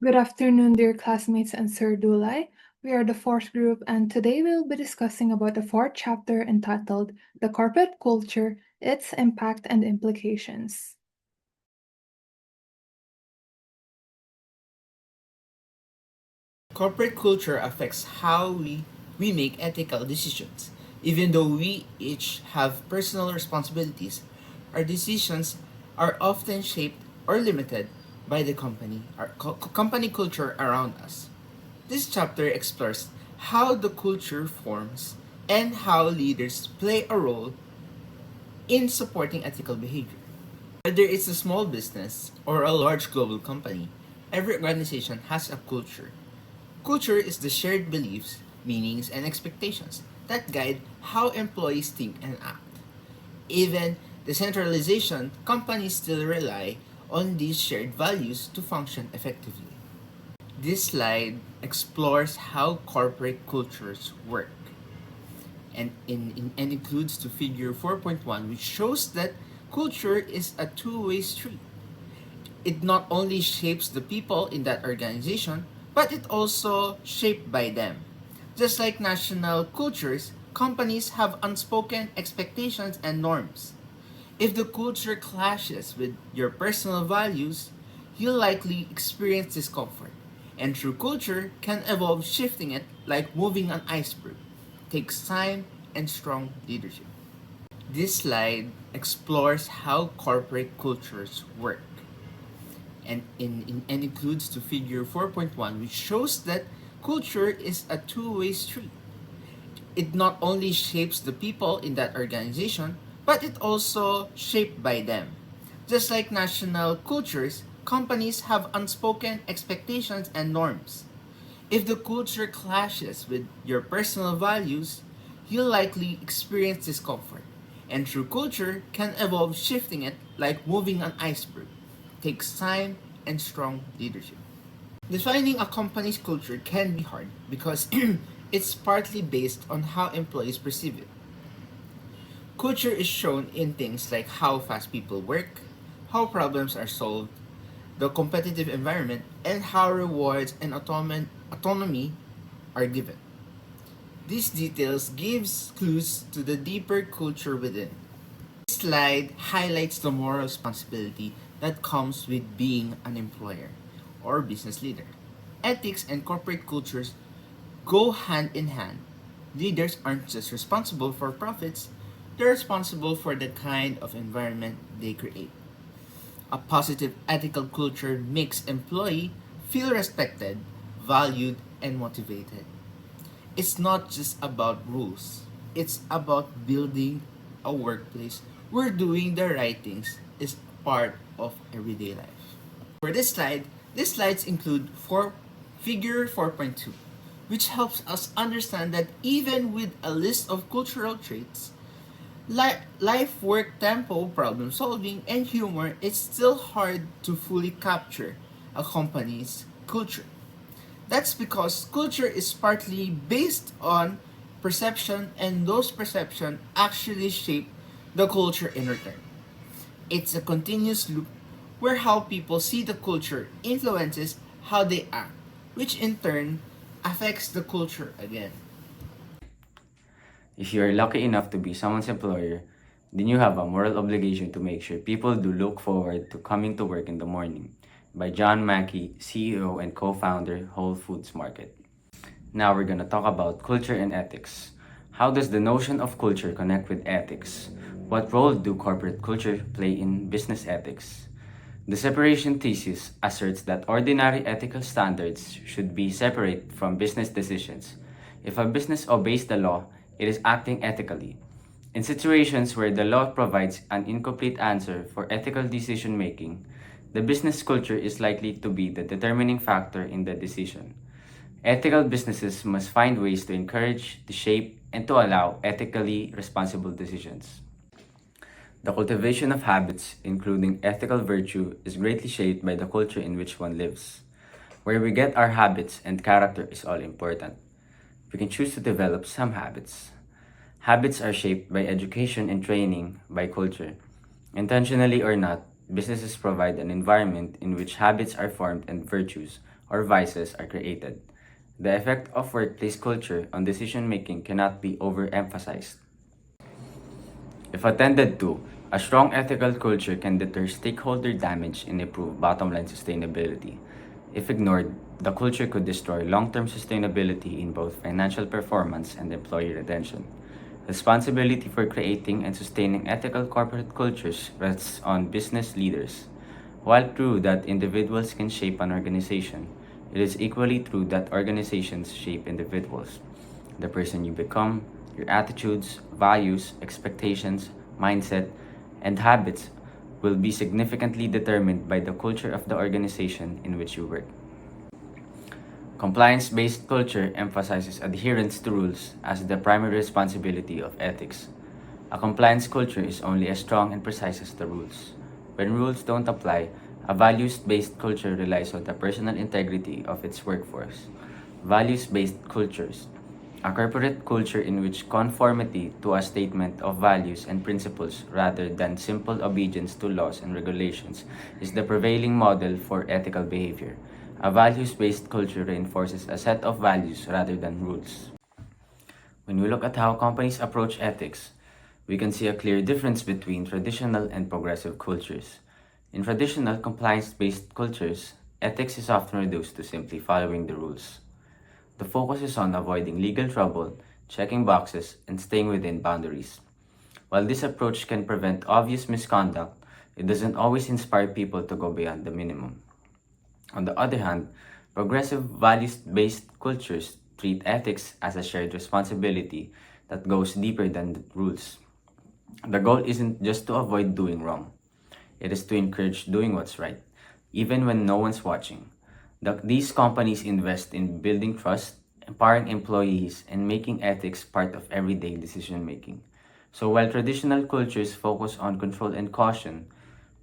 Good afternoon, dear classmates and Sir Dulai. We are the fourth group, and today we'll be discussing about the fourth chapter entitled The Corporate Culture, Its Impact and Implications. Corporate culture affects how we make ethical decisions. Even though we each have personal responsibilities, our decisions are often shaped or limited by the company culture around us. This chapter explores how the culture forms and how leaders play a role in supporting ethical behavior. Whether it's a small business or a large global company, every organization has a culture. Culture is the shared beliefs, meanings, and expectations that guide how employees think and act. Even decentralization, companies still rely on these shared values to function effectively. This slide explores how corporate cultures work and includes to figure 4.1, which shows that culture is a two-way street. It not only shapes the people in that organization, but it also shaped by them. Just like national cultures, companies have unspoken expectations and norms. If the culture clashes with your personal values, you'll likely experience discomfort. And true culture can evolve shifting it like moving an iceberg. Takes time and strong leadership. This slide explores how corporate cultures work and includes to figure 4.1, which shows that culture is a two-way street. It not only shapes the people in that organization, but it also shaped by them. Just like national cultures, companies have unspoken expectations and norms. If the culture clashes with your personal values, you'll likely experience discomfort. And true culture can evolve shifting it like moving an iceberg. Takes time and strong leadership. Defining a company's culture can be hard because it's partly based on how employees perceive it. Culture is shown in things like how fast people work, how problems are solved, the competitive environment, and how rewards and autonomy are given. These details gives clues to the deeper culture within. This slide highlights the moral responsibility that comes with being an employer or business leader. Ethics and corporate cultures go hand in hand. Leaders aren't just responsible for profits, they're responsible for the kind of environment they create. A positive ethical culture makes employee feel respected, valued, and motivated. It's not just about rules. It's about building a workplace where doing the right things is part of everyday life. For this slide, these slides include figure 4.2, which helps us understand that even with a list of cultural traits, life, work, tempo, problem solving, and humor, it's still hard to fully capture a company's culture. That's because culture is partly based on perception, and those perception actually shape the culture in return. It's a continuous loop where how people see the culture influences how they act, which in turn affects the culture again. If you are lucky enough to be someone's employer, then you have a moral obligation to make sure people do look forward to coming to work in the morning. By John Mackey, CEO and co-founder, Whole Foods Market. Now we're gonna talk about culture and ethics. How does the notion of culture connect with ethics? What role do corporate culture play in business ethics? The separation thesis asserts that ordinary ethical standards should be separate from business decisions. If a business obeys the law, it is acting ethically. In situations where the law provides an incomplete answer for ethical decision making, the business culture is likely to be the determining factor in the decision. Ethical businesses must find ways to encourage, to shape, and to allow ethically responsible decisions. The cultivation of habits, including ethical virtue, is greatly shaped by the culture in which one lives. Where we get our habits and character is all important. We can choose to develop some habits. Habits are shaped by education and training by culture. Intentionally or not, businesses provide an environment in which habits are formed and virtues, or vices are created. The effect of workplace culture on decision making cannot be overemphasized. If attended to, a strong ethical culture can deter stakeholder damage and improve bottom line sustainability. If ignored, the culture could destroy long term sustainability in both financial performance and employee retention. Responsibility for creating and sustaining ethical corporate cultures rests on business leaders. While true that individuals can shape an organization, it is equally true that organizations shape individuals. The person you become, your attitudes, values, expectations, mindset, and habits will be significantly determined by the culture of the organization in which you work. Compliance based culture emphasizes adherence to rules as the primary responsibility of ethics. A compliance culture is only as strong and precise as the rules. When rules don't apply, a values based culture relies on the personal integrity of its workforce. Values based cultures. A corporate culture in which conformity to a statement of values and principles rather than simple obedience to laws and regulations is the prevailing model for ethical behavior. A values based culture reinforces a set of values rather than rules. When we look at how companies approach ethics, we can see a clear difference between traditional and progressive cultures. In traditional compliance based cultures, ethics is often reduced to simply following the rules. The focus is on avoiding legal trouble, checking boxes, and staying within boundaries. While this approach can prevent obvious misconduct, it doesn't always inspire people to go beyond the minimum. On the other hand, progressive values based cultures treat ethics as a shared responsibility that goes deeper than the rules. The goal isn't just to avoid doing wrong, it is to encourage doing what's right, even when no one's watching. These companies invest in building trust, empowering employees, and making ethics part of everyday decision making. So while traditional cultures focus on control and caution,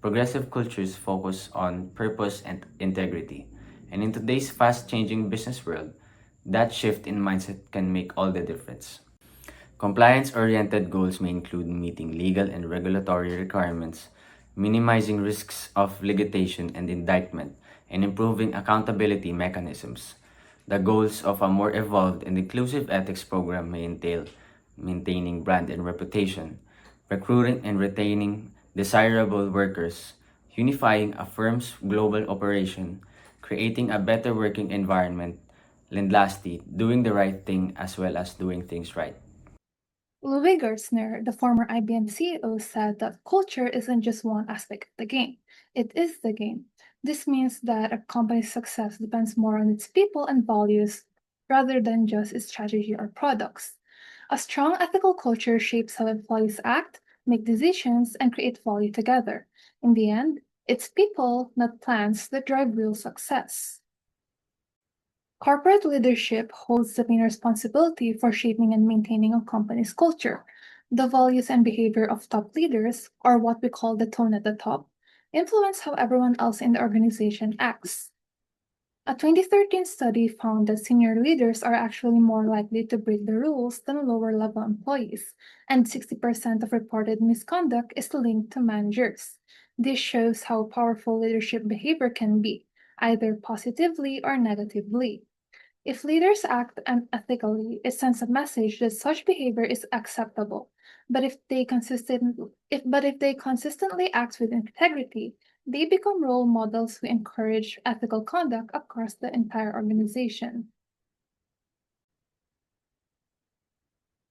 progressive cultures focus on purpose and integrity. And in today's fast changing business world, that shift in mindset can make all the difference. Compliance oriented goals may include meeting legal and regulatory requirements, minimizing risks of litigation and indictment, and improving accountability mechanisms. The goals of a more evolved and inclusive ethics program may entail maintaining brand and reputation, recruiting and retaining desirable workers, unifying a firm's global operation, creating a better working environment, and lastly, doing the right thing as well as doing things right. Louis Gerstner, the former IBM CEO, said that culture isn't just one aspect of the game, it is the game. This means that a company's success depends more on its people and values rather than just its strategy or products. A strong ethical culture shapes how employees act, make decisions, and create value together. In the end, it's people, not plans, that drive real success. Corporate leadership holds the main responsibility for shaping and maintaining a company's culture. The values and behavior of top leaders, or what we call the tone at the top, influence how everyone else in the organization acts. A 2013 study found that senior leaders are actually more likely to break the rules than lower level employees, and 60% of reported misconduct is linked to managers. This shows how powerful leadership behavior can be, either positively or negatively. If leaders act unethically, it sends a message that such behavior is acceptable. But if they consistently act with integrity, they become role models who encourage ethical conduct across the entire organization.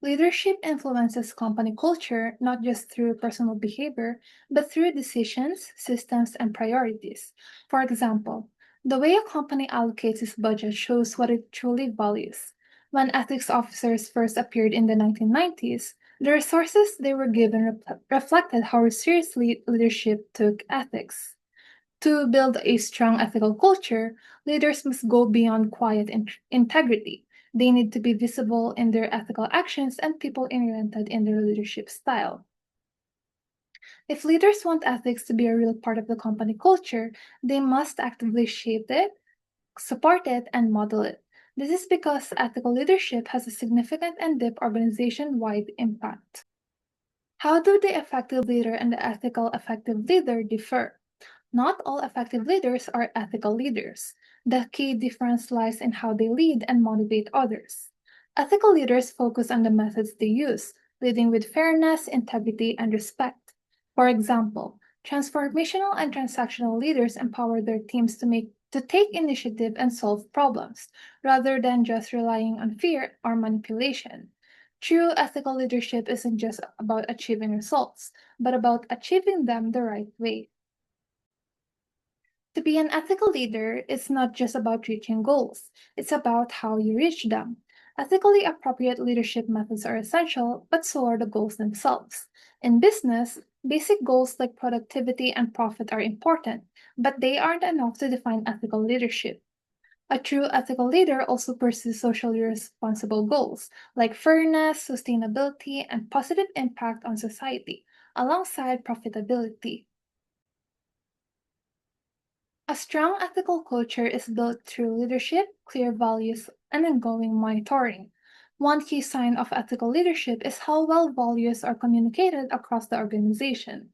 Leadership influences company culture not just through personal behavior, but through decisions, systems, and priorities. For example, the way a company allocates its budget shows what it truly values. When ethics officers first appeared in the 1990s, the resources they were given reflected how seriously leadership took ethics. To build a strong ethical culture, leaders must go beyond quiet integrity. They need to be visible in their ethical actions and people oriented in their leadership style. If leaders want ethics to be a real part of the company culture, they must actively shape it, support it, and model it. This is because ethical leadership has a significant and deep organization wide impact. How do the effective leader and the ethical effective leader differ? Not all effective leaders are ethical leaders. The key difference lies in how they lead and motivate others. Ethical leaders focus on the methods they use, leading with fairness, integrity, and respect. For example, transformational and transactional leaders empower their teams to take initiative and solve problems, rather than just relying on fear or manipulation. True ethical leadership isn't just about achieving results, but about achieving them the right way. To be an ethical leader is not just about reaching goals, it's about how you reach them. Ethically appropriate leadership methods are essential, but so are the goals themselves. In business, basic goals like productivity and profit are important, but they aren't enough to define ethical leadership. A true ethical leader also pursues socially responsible goals like fairness, sustainability, and positive impact on society, alongside profitability. A strong ethical culture is built through leadership, clear values, and ongoing monitoring. One key sign of ethical leadership is how well values are communicated across the organization.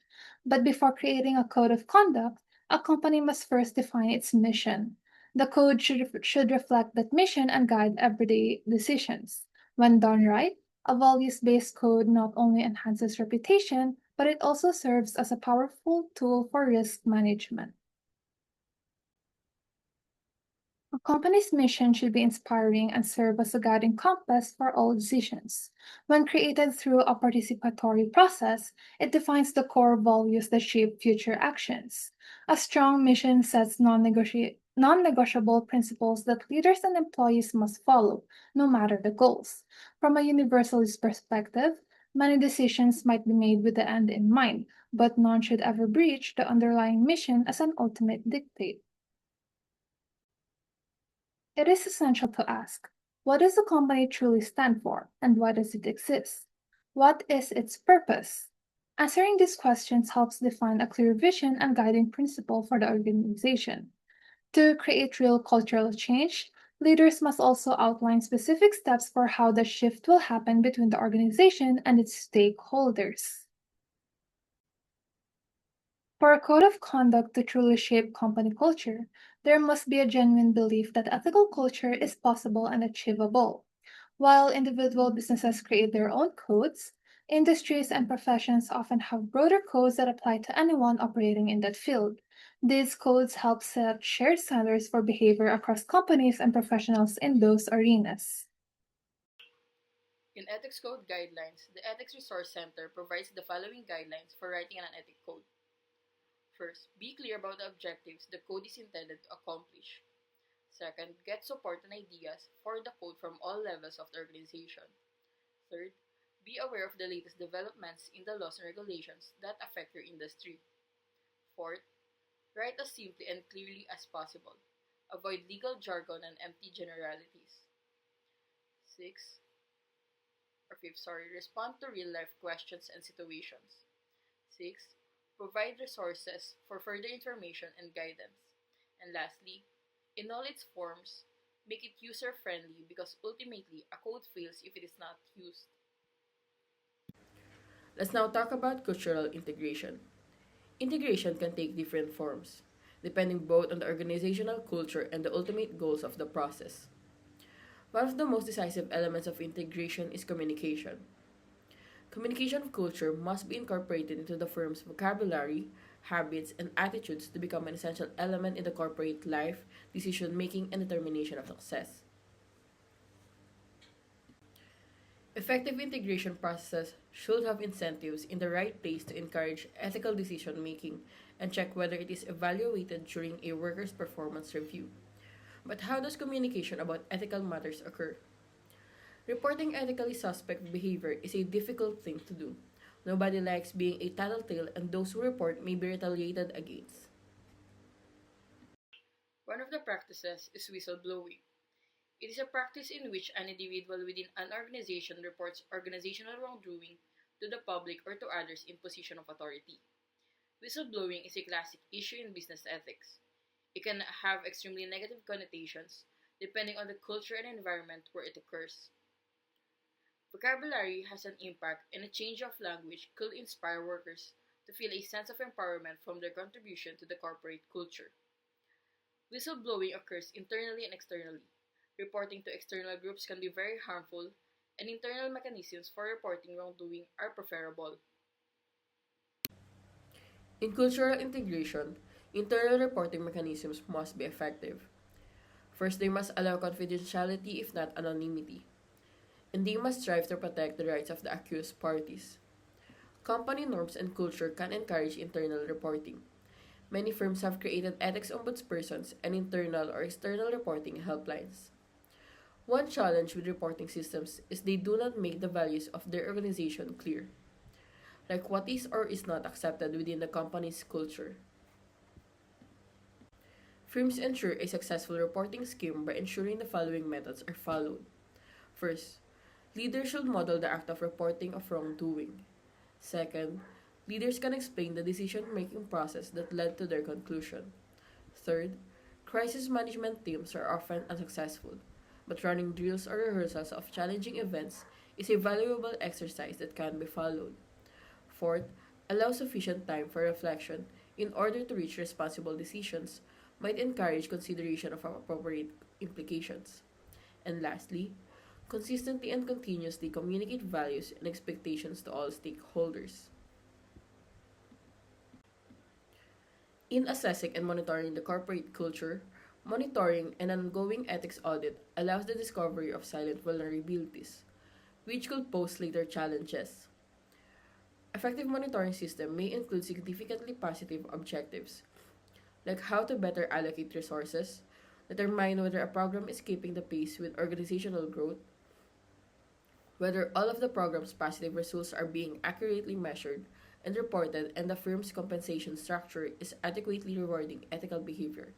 But before creating a code of conduct, a company must first define its mission. The code should reflect that mission and guide everyday decisions. When done right, a values based code not only enhances reputation, but it also serves as a powerful tool for risk management. A company's mission should be inspiring and serve as a guiding compass for all decisions. When created through a participatory process, it defines the core values that shape future actions. A strong mission sets non negotiable principles that leaders and employees must follow, no matter the goals. From a universalist perspective, many decisions might be made with the end in mind, but none should ever breach the underlying mission as an ultimate dictate. It is essential to ask, what does a company truly stand for, and why does it exist? What is its purpose? Answering these questions helps define a clear vision and guiding principle for the organization. To create real cultural change, leaders must also outline specific steps for how the shift will happen between the organization and its stakeholders. For a code of conduct to truly shape company culture, there must be a genuine belief that ethical culture is possible and achievable. While individual businesses create their own codes, industries and professions often have broader codes that apply to anyone operating in that field. These codes help set shared standards for behavior across companies and professionals in those arenas. In Ethics Code Guidelines, the Ethics Resource Center provides the following guidelines for writing an ethics code. First, be clear about the objectives the code is intended to accomplish. Second, get support and ideas for the code from all levels of the organization. Third, be aware of the latest developments in the laws and regulations that affect your industry. Fourth, write as simply and clearly as possible. Avoid legal jargon and empty generalities. Six, or fifth, sorry, respond to real life questions and situations. Six, provide resources for further information and guidance. And lastly, in all its forms, make it user friendly because ultimately a code fails if it is not used. Let's now talk about cultural integration. Integration can take different forms, depending both on the organizational culture and the ultimate goals of the process. One of the most decisive elements of integration is communication. Communication of culture must be incorporated into the firm's vocabulary, habits, and attitudes to become an essential element in the corporate life, decision making, and determination of success. Effective integration processes should have incentives in the right place to encourage ethical decision making and check whether it is evaluated during a worker's performance review. But how does communication about ethical matters occur? Reporting ethically suspect behavior is a difficult thing to do. Nobody likes being a tattletale, and those who report may be retaliated against. One of the practices is whistleblowing. It is a practice in which an individual within an organization reports organizational wrongdoing to the public or to others in position of authority. Whistleblowing is a classic issue in business ethics. It can have extremely negative connotations depending on the culture and environment where it occurs. Vocabulary has an impact, and a change of language could inspire workers to feel a sense of empowerment from their contribution to the corporate culture. Whistleblowing occurs internally and externally. Reporting to external groups can be very harmful, and internal mechanisms for reporting wrongdoing are preferable. In cultural integration, internal reporting mechanisms must be effective. First, they must allow confidentiality if not anonymity, and they must strive to protect the rights of the accused parties. Company norms and culture can encourage internal reporting. Many firms have created ethics ombudspersons and internal or external reporting helplines. One challenge with reporting systems is they do not make the values of their organization clear, like what is or is not accepted within the company's culture. Firms ensure a successful reporting scheme by ensuring the following methods are followed. First, leaders should model the act of reporting of wrongdoing. Second, leaders can explain the decision-making process that led to their conclusion. Third, crisis management teams are often unsuccessful, but running drills or rehearsals of challenging events is a valuable exercise that can be followed. Fourth, allow sufficient time for reflection in order to reach responsible decisions might encourage consideration of appropriate implications. And lastly, consistently and continuously communicate values and expectations to all stakeholders. In assessing and monitoring the corporate culture, monitoring an ongoing ethics audit allows the discovery of silent vulnerabilities, which could pose later challenges. Effective monitoring system may include significantly positive objectives, like how to better allocate resources, determine whether a program is keeping the pace with organizational growth, whether all of the program's positive results are being accurately measured and reported, and the firm's compensation structure is adequately rewarding ethical behavior.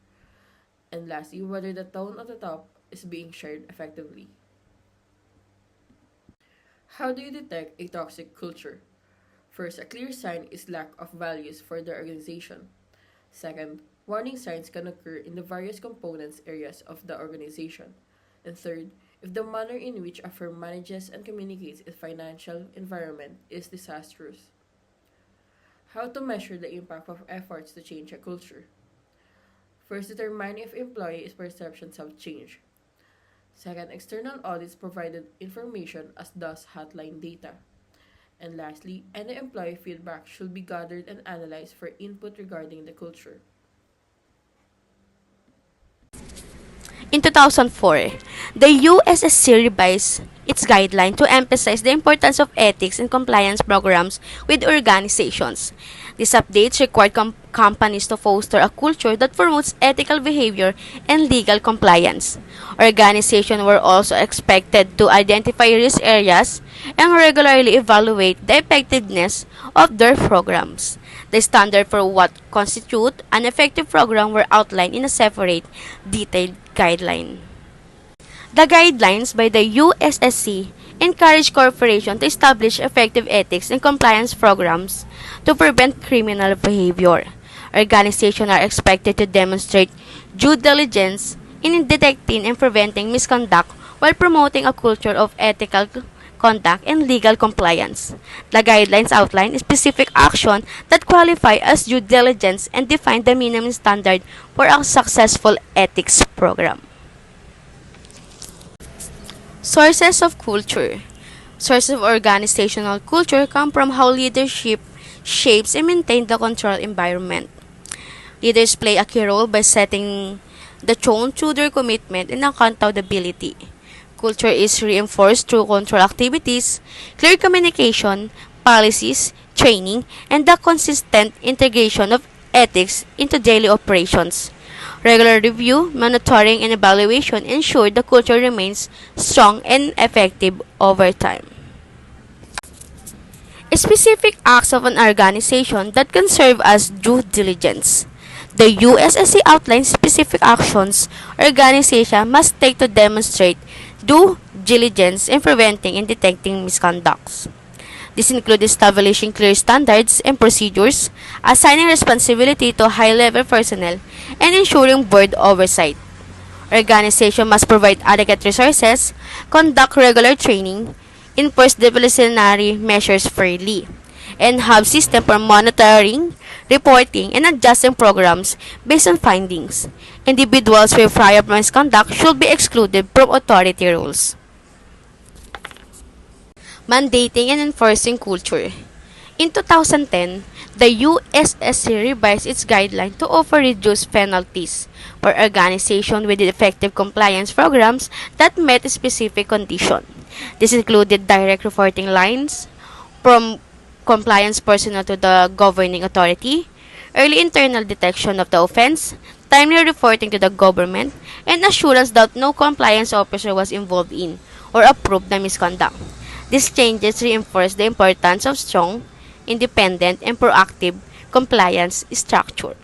And lastly, whether the tone at the top is being shared effectively. How do you detect a toxic culture? First, a clear sign is lack of values for the organization. Second, warning signs can occur in the various components areas of the organization. And third, if the manner in which a firm manages and communicates its financial environment is disastrous. How to measure the impact of efforts to change a culture? First, determine if employees' perceptions have changed. Second, external audits provided information as does hotline data. And lastly, any employee feedback should be gathered and analyzed for input regarding the culture. In 2004, the USSC revised its guideline to emphasize the importance of ethics and compliance programs with organizations. These updates required companies to foster a culture that promotes ethical behavior and legal compliance. Organizations were also expected to identify risk areas and regularly evaluate the effectiveness of their programs. The standard for what constitute an effective program were outlined in a separate, detailed guideline. The guidelines by the USSC encourage corporations to establish effective ethics and compliance programs to prevent criminal behavior. Organizations are expected to demonstrate due diligence in detecting and preventing misconduct while promoting a culture of ethical conduct and legal compliance. The guidelines outline specific action that qualify as due diligence and define the minimum standard for a successful ethics program. Sources of culture. Sources of organizational culture come from how leadership shapes and maintains the control environment. Leaders play a key role by setting the tone through their commitment and accountability. Culture is reinforced through control activities, clear communication, policies, training, and the consistent integration of ethics into daily operations. Regular review, monitoring, and evaluation ensure the culture remains strong and effective over time. Specific acts of an organization that can serve as due diligence. The USSC outlines specific actions organization must take to demonstrate due diligence in preventing and detecting misconducts. This includes establishing clear standards and procedures, assigning responsibility to high-level personnel, and ensuring board oversight. Organization must provide adequate resources, conduct regular training, enforce disciplinary measures fairly, and have system for monitoring, reporting, and adjusting programs based on findings. Individuals with prior misconduct should be excluded from authority roles. Mandating and enforcing culture. In 2010, the USSC revised its guideline to offer reduced penalties for organizations with effective compliance programs that met specific conditions. This included direct reporting lines from compliance personnel to the governing authority, early internal detection of the offense, timely reporting to the government, and assurance that no compliance officer was involved in or approved the misconduct. These changes reinforce the importance of strong, independent, and proactive compliance structure.